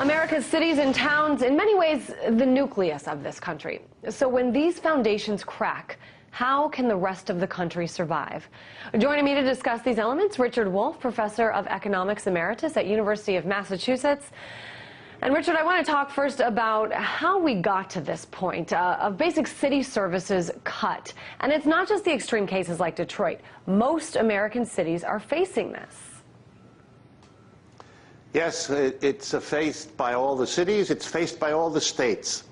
America's cities and towns, in many ways, the nucleus of this country. So when these foundations crack, how can the rest of the country survive? Joining me to discuss these elements, Richard Wolff, Professor of Economics Emeritus at University of Massachusetts. And Richard, I want to talk first about how we got to this point of basic city services cut. And it's not just the extreme cases like Detroit. Most American cities are facing this. Yes, it's faced by all the cities, it's faced by all the states.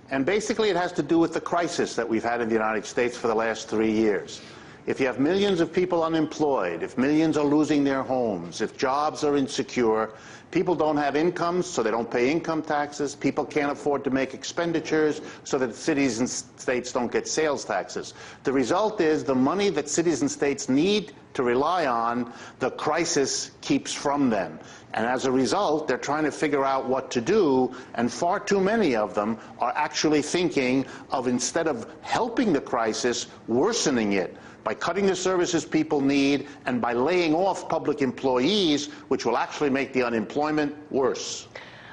And basically it has to do with the crisis that we've had in the United States for the last 3 years. If you have millions of people unemployed, if millions are losing their homes, if jobs are insecure, people don't have incomes, so they don't pay income taxes, people can't afford to make expenditures, so that cities and states don't get sales taxes. The result is the money that cities and states need to rely on, the crisis keeps from them. And as a result, they're trying to figure out what to do, and far too many of them are actually thinking of, instead of helping the crisis, worsening it by cutting the services people need and by laying off public employees, which will actually make the unemployment worse.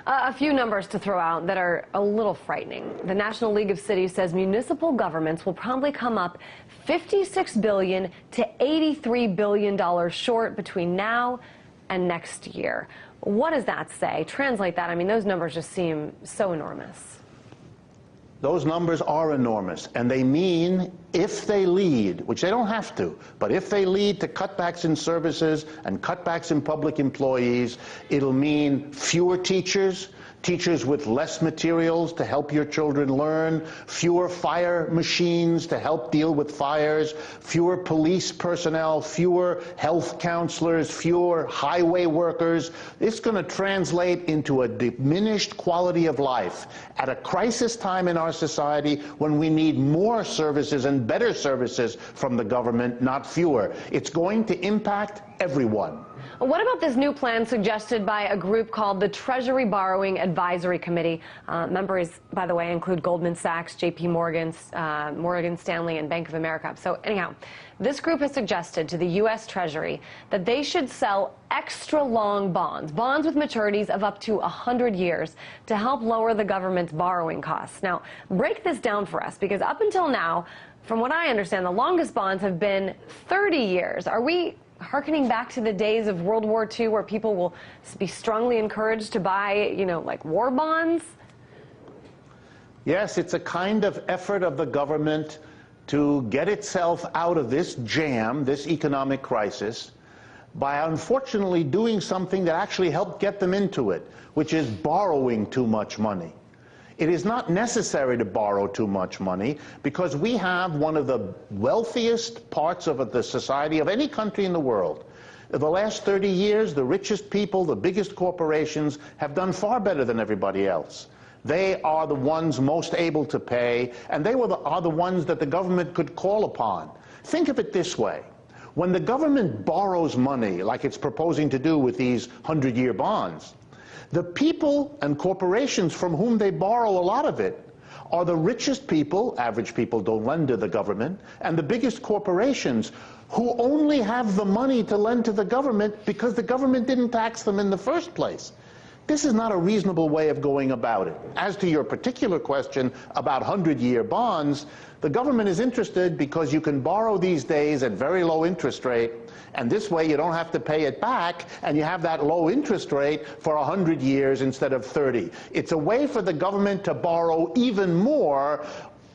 A few numbers to throw out that are a little frightening. The National League of Cities says municipal governments will probably come up $56 billion to $83 billion short between now and next year. What does that say? Translate that. I mean, those numbers just seem so enormous. Those numbers are enormous, and they mean, if they lead, which they don't have to, but if they lead to cutbacks in services and cutbacks in public employees, it'll mean fewer teachers, teachers with less materials to help your children learn, fewer fire machines to help deal with fires, fewer police personnel, fewer health counselors, fewer highway workers. It's going to translate into a diminished quality of life at a crisis time in our society when we need more services and better services from the government, not fewer. It's going to impact everyone. What about this new plan suggested by a group called the Treasury Borrowing Advisory Committee? Members, by the way, include Goldman Sachs, JP Morgan, Morgan Stanley, and Bank of America. So anyhow, this group has suggested to the U.S. Treasury that they should sell extra long bonds with maturities of up to 100 years to help lower the government's borrowing costs. Now, break this down for us, because up until now, from what I understand, the longest bonds have been 30 years. Are we hearkening back to the days of World War II where people will be strongly encouraged to buy, like war bonds? Yes, it's a kind of effort of the government to get itself out of this jam, this economic crisis, by unfortunately doing something that actually helped get them into it, which is borrowing too much money. It is not necessary to borrow too much money because we have one of the wealthiest parts of the society of any country in the world. In the last 30 years, the richest people, the biggest corporations, have done far better than everybody else. They are the ones most able to pay, and they are the ones that the government could call upon. Think of it this way. When the government borrows money, like it's proposing to do with these 100-year bonds, the people and corporations from whom they borrow a lot of it are the richest people, average people don't lend to the government, and the biggest corporations who only have the money to lend to the government because the government didn't tax them in the first place. This is not a reasonable way of going about it. As to your particular question about 100-year bonds, the government is interested because you can borrow these days at very low interest rate, and this way you don't have to pay it back, and you have that low interest rate for 100 years instead of 30. It's a way for the government to borrow even more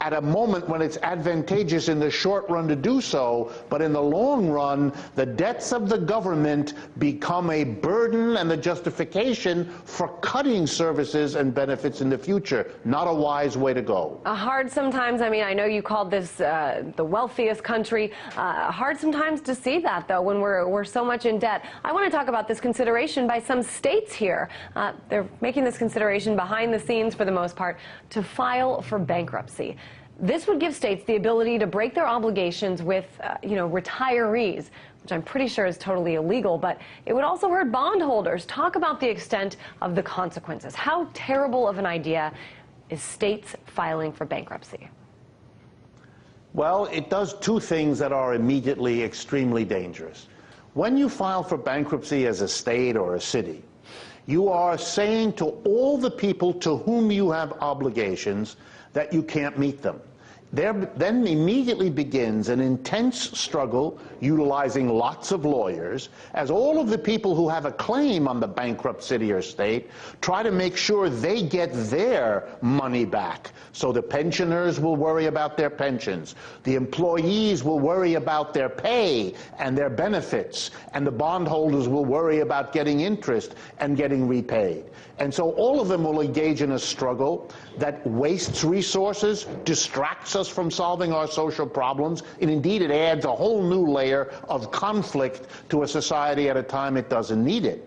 at a moment when it's advantageous in the short run to do so, but in the long run, the debts of the government become a burden and the justification for cutting services and benefits in the future. Not a wise way to go. Hard sometimes. I mean, I know you called this the wealthiest country. Hard sometimes to see that, though, when we're so much in debt. I want to talk about this consideration by some states here. They're making this consideration behind the scenes, for the most part, to file for bankruptcy. This would give states the ability to break their obligations with, retirees, which I'm pretty sure is totally illegal, but it would also hurt bondholders. Talk about the extent of the consequences. How terrible of an idea is states filing for bankruptcy? Well, it does two things that are immediately extremely dangerous. When you file for bankruptcy as a state or a city, You are saying to all the people to whom you have obligations that you can't meet them. There then immediately begins an intense struggle utilizing lots of lawyers as all of the people who have a claim on the bankrupt city or state try to make sure they get their money back. So the pensioners will worry about their pensions, the employees will worry about their pay and their benefits, and the bondholders will worry about getting interest and getting repaid. And so all of them will engage in a struggle that wastes resources, distracts us from solving our social problems, and indeed it adds a whole new layer of conflict to a society at a time it doesn't need it.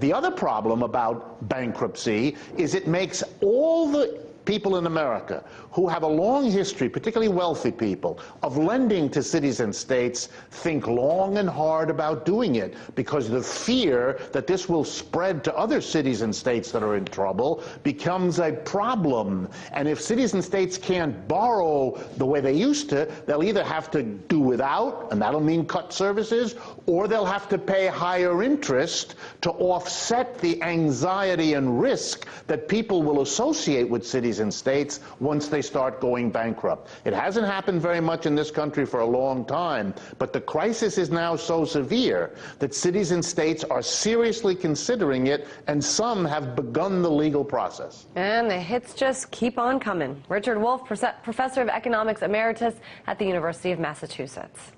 The other problem about bankruptcy is it makes all the people in America who have a long history, particularly wealthy people, of lending to cities and states think long and hard about doing it because the fear that this will spread to other cities and states that are in trouble becomes a problem. And if cities and states can't borrow the way they used to, they'll either have to do without, and that'll mean cut services, or they'll have to pay higher interest to offset the anxiety and risk that people will associate with cities and states once they start going bankrupt. It hasn't happened very much in this country for a long time, but the crisis is now so severe that cities and states are seriously considering it, and some have begun the legal process. And the hits just keep on coming. Richard Wolff, Professor of Economics Emeritus at the University of Massachusetts.